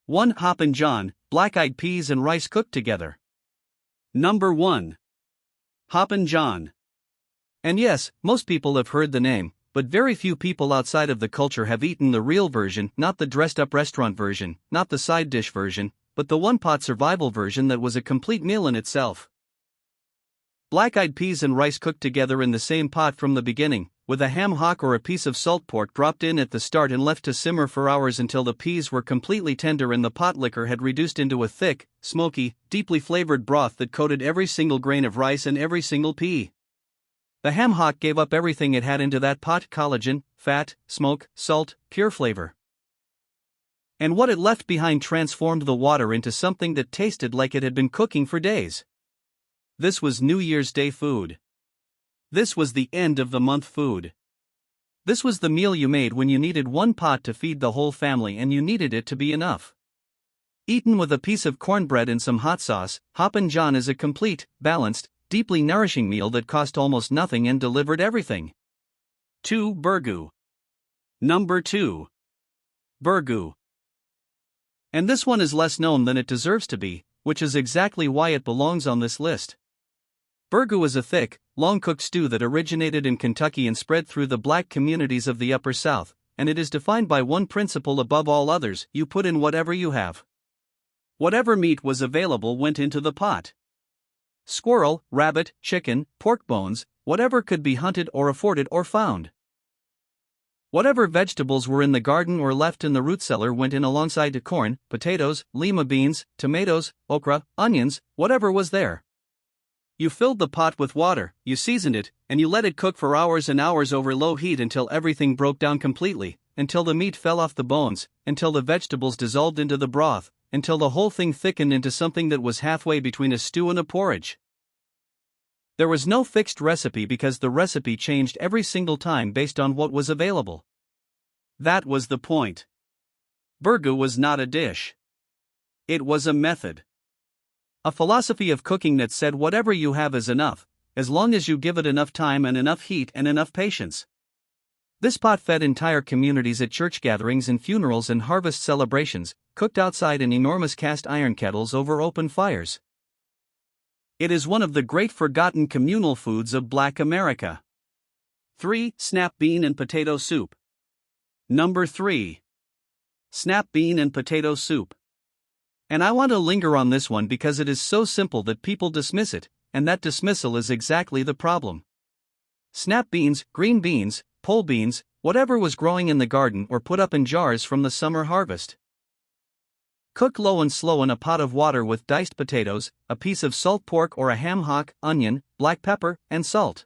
1. Hoppin' John, black-eyed peas and rice cooked together. Number 1. Hoppin' John. And yes, most people have heard the name, but very few people outside of the culture have eaten the real version, not the dressed-up restaurant version, not the side dish version, but the one-pot survival version that was a complete meal in itself. Black-eyed peas and rice cooked together in the same pot from the beginning, with a ham hock or a piece of salt pork dropped in at the start and left to simmer for hours until the peas were completely tender and the pot liquor had reduced into a thick, smoky, deeply flavored broth that coated every single grain of rice and every single pea. The ham hock gave up everything it had into that pot: collagen, fat, smoke, salt, pure flavor. And what it left behind transformed the water into something that tasted like it had been cooking for days. This was New Year's Day food. This was the end of the month food. This was the meal you made when you needed one pot to feed the whole family and you needed it to be enough. Eaten with a piece of cornbread and some hot sauce, Hoppin' John is a complete, balanced, deeply nourishing meal that cost almost nothing and delivered everything. 2. Burgoo. Number 2. Burgoo. And this one is less known than it deserves to be, which is exactly why it belongs on this list. Burgoo is a thick, long-cooked stew that originated in Kentucky and spread through the black communities of the Upper South, and it is defined by one principle above all others: you put in whatever you have. Whatever meat was available went into the pot. Squirrel, rabbit, chicken, pork bones, whatever could be hunted or afforded or found. Whatever vegetables were in the garden or left in the root cellar went in alongside the corn, potatoes, lima beans, tomatoes, okra, onions, whatever was there. You filled the pot with water, you seasoned it, and you let it cook for hours and hours over low heat until everything broke down completely, until the meat fell off the bones, until the vegetables dissolved into the broth, until the whole thing thickened into something that was halfway between a stew and a porridge. There was no fixed recipe because the recipe changed every single time based on what was available. That was the point. Burgoo was not a dish. It was a method. A philosophy of cooking that said whatever you have is enough, as long as you give it enough time and enough heat and enough patience. This pot fed entire communities at church gatherings and funerals and harvest celebrations, cooked outside in enormous cast iron kettles over open fires. It is one of the great forgotten communal foods of Black America. 3. Snap bean and potato soup. Number 3. Snap bean and potato soup. And I want to linger on this one because it is so simple that people dismiss it, and that dismissal is exactly the problem. Snap beans, green beans, pole beans, whatever was growing in the garden or put up in jars from the summer harvest. Cook low and slow in a pot of water with diced potatoes, a piece of salt pork or a ham hock, onion, black pepper, and salt.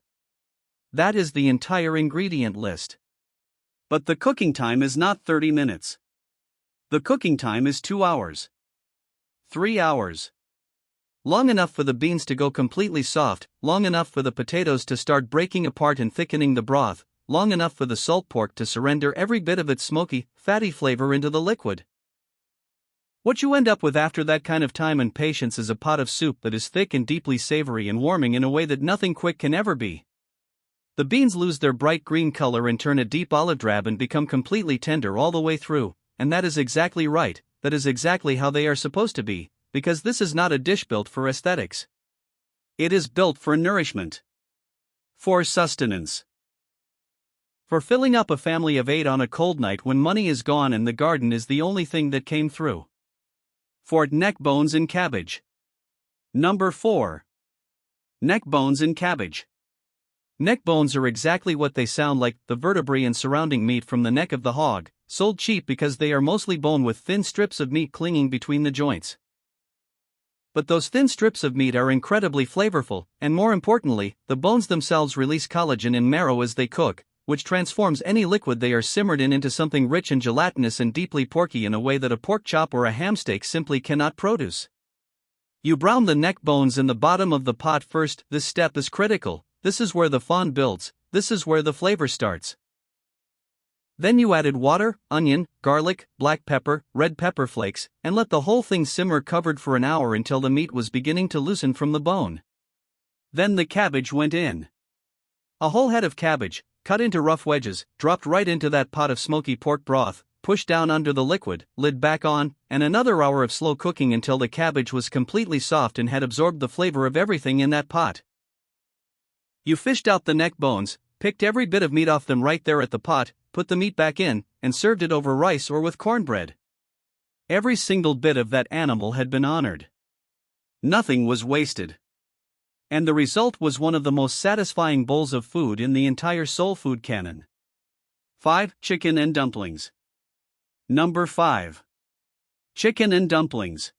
That is the entire ingredient list. But the cooking time is not 30 minutes. The cooking time is 2 hours. 3 hours. Long enough for the beans to go completely soft, long enough for the potatoes to start breaking apart and thickening the broth, long enough for the salt pork to surrender every bit of its smoky, fatty flavor into the liquid. What you end up with after that kind of time and patience is a pot of soup that is thick and deeply savory and warming in a way that nothing quick can ever be. The beans lose their bright green color and turn a deep olive drab and become completely tender all the way through, and that is exactly right. That is exactly how they are supposed to be, because this is not a dish built for aesthetics. It is built for nourishment. For sustenance. For filling up a family of 8 on a cold night when money is gone and the garden is the only thing that came through. For neck bones and cabbage. Number 4. Neck bones and cabbage. Neck bones are exactly what they sound like, the vertebrae and surrounding meat from the neck of the hog, sold cheap because they are mostly bone with thin strips of meat clinging between the joints. But those thin strips of meat are incredibly flavorful, and more importantly, the bones themselves release collagen in marrow as they cook, which transforms any liquid they are simmered in into something rich and gelatinous and deeply porky in a way that a pork chop or a ham steak simply cannot produce. You brown the neck bones in the bottom of the pot first. This step is critical. This is where the fond builds, this is where the flavor starts. Then you added water, onion, garlic, black pepper, red pepper flakes, and let the whole thing simmer covered for an hour until the meat was beginning to loosen from the bone. Then the cabbage went in. A whole head of cabbage, cut into rough wedges, dropped right into that pot of smoky pork broth, push down under the liquid, lid back on, and another hour of slow cooking until the cabbage was completely soft and had absorbed the flavor of everything in that pot. You fished out the neck bones, picked every bit of meat off them right there at the pot, put the meat back in, and served it over rice or with cornbread. Every single bit of that animal had been honored. Nothing was wasted. And the result was one of the most satisfying bowls of food in the entire soul food canon. 5. Chicken and dumplings. Number 5. Chicken and dumplings.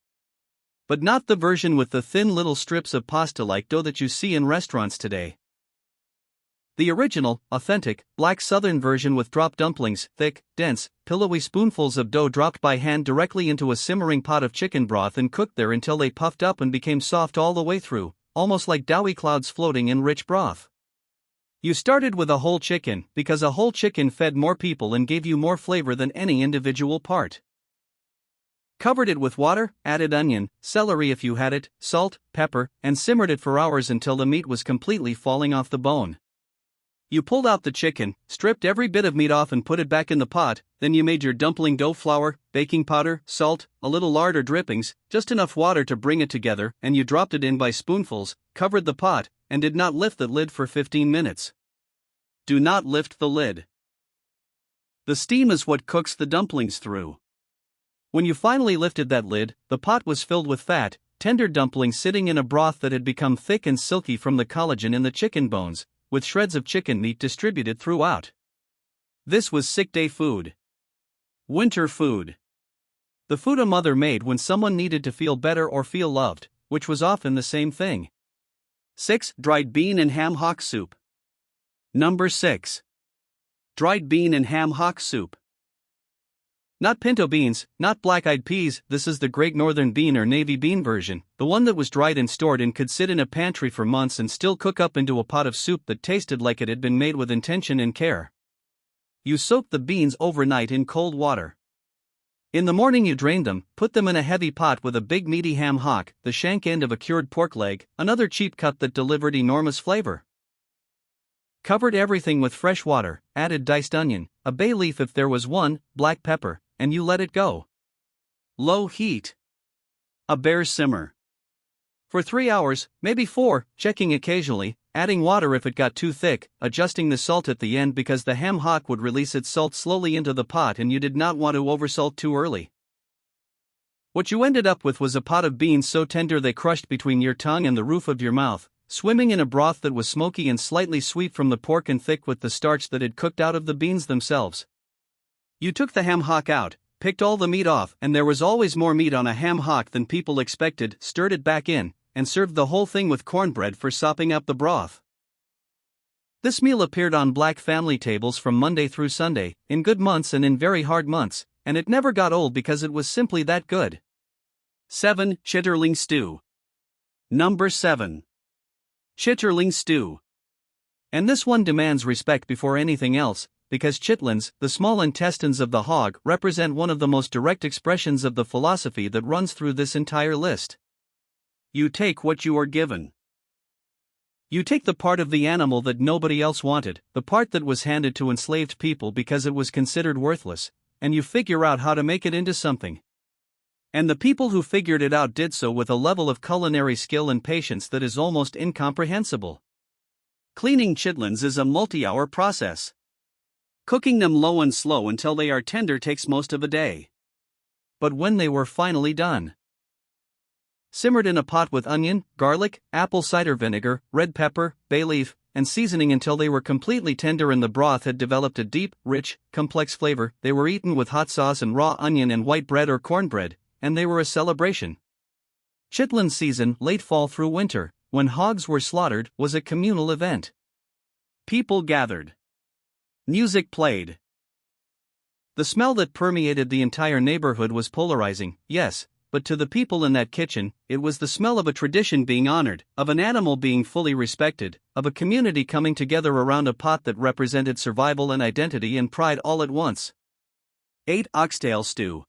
But not the version with the thin little strips of pasta-like dough that you see in restaurants today. The original, authentic, black southern version with drop dumplings, thick, dense, pillowy spoonfuls of dough dropped by hand directly into a simmering pot of chicken broth and cooked there until they puffed up and became soft all the way through, almost like doughy clouds floating in rich broth. You started with a whole chicken because a whole chicken fed more people and gave you more flavor than any individual part. Covered it with water, added onion, celery if you had it, salt, pepper, and simmered it for hours until the meat was completely falling off the bone. You pulled out the chicken, stripped every bit of meat off and put it back in the pot, then you made your dumpling dough flour, baking powder, salt, a little lard or drippings, just enough water to bring it together, and you dropped it in by spoonfuls, covered the pot, and did not lift the lid for 15 minutes. Do not lift the lid. The steam is what cooks the dumplings through. When you finally lifted that lid, the pot was filled with fat, tender dumplings sitting in a broth that had become thick and silky from the collagen in the chicken bones, with shreds of chicken meat distributed throughout. This was sick day food. Winter food. The food a mother made when someone needed to feel better or feel loved, which was often the same thing. 6. Dried bean and ham hock soup. Number 6. Dried bean and ham hock soup. Not pinto beans, not black-eyed peas, this is the Great Northern bean or navy bean version, the one that was dried and stored and could sit in a pantry for months and still cook up into a pot of soup that tasted like it had been made with intention and care. You soaked the beans overnight in cold water. In the morning you drained them, put them in a heavy pot with a big meaty ham hock, the shank end of a cured pork leg, another cheap cut that delivered enormous flavor. Covered everything with fresh water, added diced onion, a bay leaf if there was one, black pepper, and you let it go. Low heat. A bare simmer. For 3 hours, maybe 4, checking occasionally, adding water if it got too thick, adjusting the salt at the end because the ham hock would release its salt slowly into the pot and you did not want to oversalt too early. What you ended up with was a pot of beans so tender they crushed between your tongue and the roof of your mouth, swimming in a broth that was smoky and slightly sweet from the pork and thick with the starch that had cooked out of the beans themselves. You took the ham hock out, picked all the meat off, and there was always more meat on a ham hock than people expected, stirred it back in, and served the whole thing with cornbread for sopping up the broth. This meal appeared on black family tables from Monday through Sunday, in good months and in very hard months, and it never got old because it was simply that good. 7. Chitterling stew. Number 7. Chitterling stew. And this one demands respect before anything else, because chitlins, the small intestines of the hog, represent one of the most direct expressions of the philosophy that runs through this entire list. You take what you are given. You take the part of the animal that nobody else wanted, the part that was handed to enslaved people because it was considered worthless, and you figure out how to make it into something. And the people who figured it out did so with a level of culinary skill and patience that is almost incomprehensible. Cleaning chitlins is a multi-hour process. Cooking them low and slow until they are tender takes most of a day. But when they were finally done, simmered in a pot with onion, garlic, apple cider vinegar, red pepper, bay leaf, and seasoning until they were completely tender and the broth had developed a deep, rich, complex flavor, they were eaten with hot sauce and raw onion and white bread or cornbread, and they were a celebration. Chitlin season, late fall through winter, when hogs were slaughtered, was a communal event. People gathered. Music played. The smell that permeated the entire neighborhood was polarizing, yes, but to the people in that kitchen, it was the smell of a tradition being honored, of an animal being fully respected, of a community coming together around a pot that represented survival and identity and pride all at once. 8. Oxtail stew.